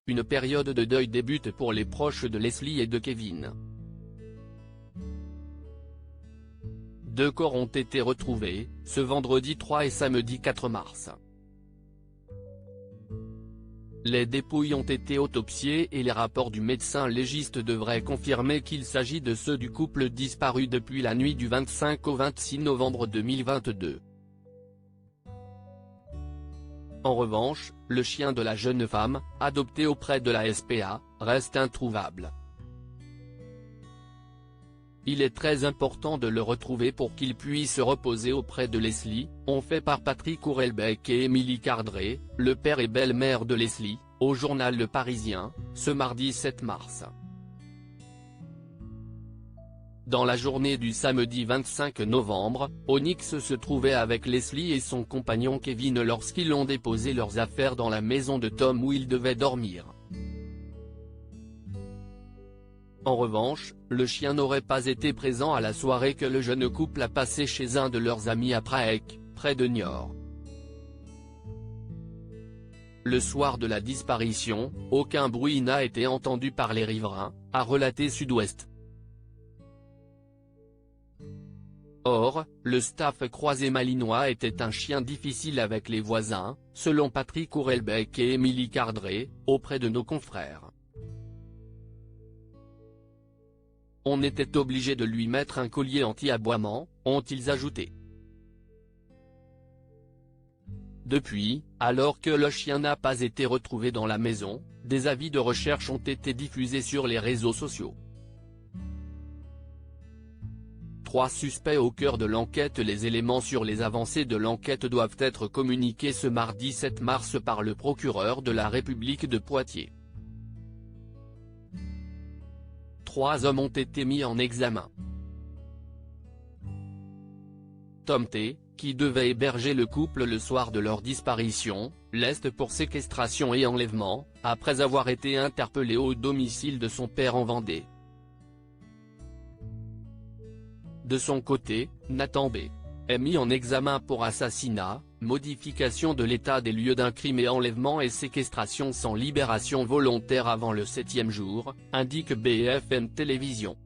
une période de deuil débute pour les proches de Leslie et de Kevin. 2 corps ont été retrouvés, ce vendredi 3 et samedi 4 mars. Les dépouilles ont été autopsiées et les rapports du médecin légiste devraient confirmer qu'il s'agit de ceux du couple disparu depuis la nuit du 25 au 26 novembre 2022. En revanche, le chien de la jeune femme, adopté auprès de la SPA, reste introuvable. Il est très important de le retrouver pour qu'il puisse reposer auprès de Leslie, ont fait par Patrick Hurlbeck et Émilie Cardré, le père et belle-mère de Leslie, au journal Le Parisien, ce mardi 7 mars. Dans la journée du samedi 25 novembre, Onyx se trouvait avec Leslie et son compagnon Kevin lorsqu'ils ont déposé leurs affaires dans la maison de Tom où ils devaient dormir. En revanche, le chien n'aurait pas été présent à la soirée que le jeune couple a passée chez un de leurs amis à Prague, près de Niort. Le soir de la disparition, aucun bruit n'a été entendu par les riverains, a relaté Sud-Ouest. Or, le staff croisé malinois était un chien difficile avec les voisins, selon Patrick Hurlbeck et Émilie Cardré, auprès de nos confrères. On était obligé de lui mettre un collier anti-aboiement, ont-ils ajouté. Depuis, alors que le chien n'a pas été retrouvé dans la maison, des avis de recherche ont été diffusés sur les réseaux sociaux. 3 suspects au cœur de l'enquête. Les éléments sur les avancées de l'enquête doivent être communiqués ce mardi 7 mars par le procureur de la République de Poitiers. 3 hommes ont été mis en examen. Tom T, qui devait héberger le couple le soir de leur disparition, leste pour séquestration et enlèvement, après avoir été interpellé au domicile de son père en Vendée. De son côté, Nathan B. est mis en examen pour assassinat, modification de l'état des lieux d'un crime et enlèvement et séquestration sans libération volontaire avant le 7e jour, indique BFM Télévision.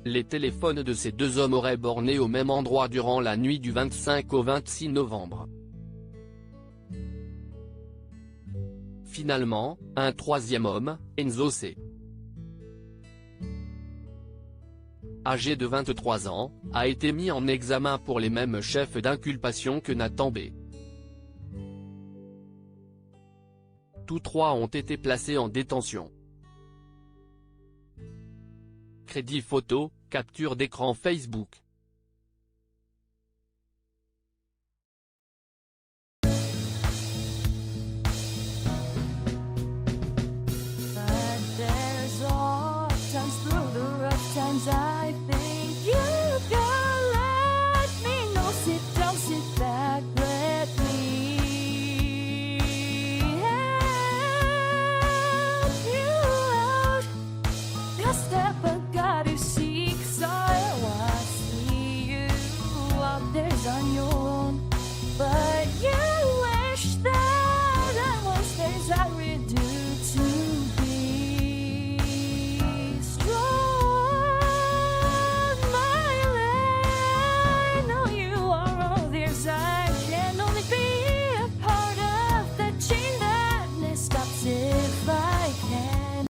Les téléphones de ces 2 hommes auraient borné au même endroit durant la nuit du 25 au 26 novembre. Finalement, un 3e homme, Enzo C., âgé de 23 ans, a été mis en examen pour les mêmes chefs d'inculpation que Nathan B. Tous 3 ont été placés en détention. Crédit photo, capture d'écran Facebook. Times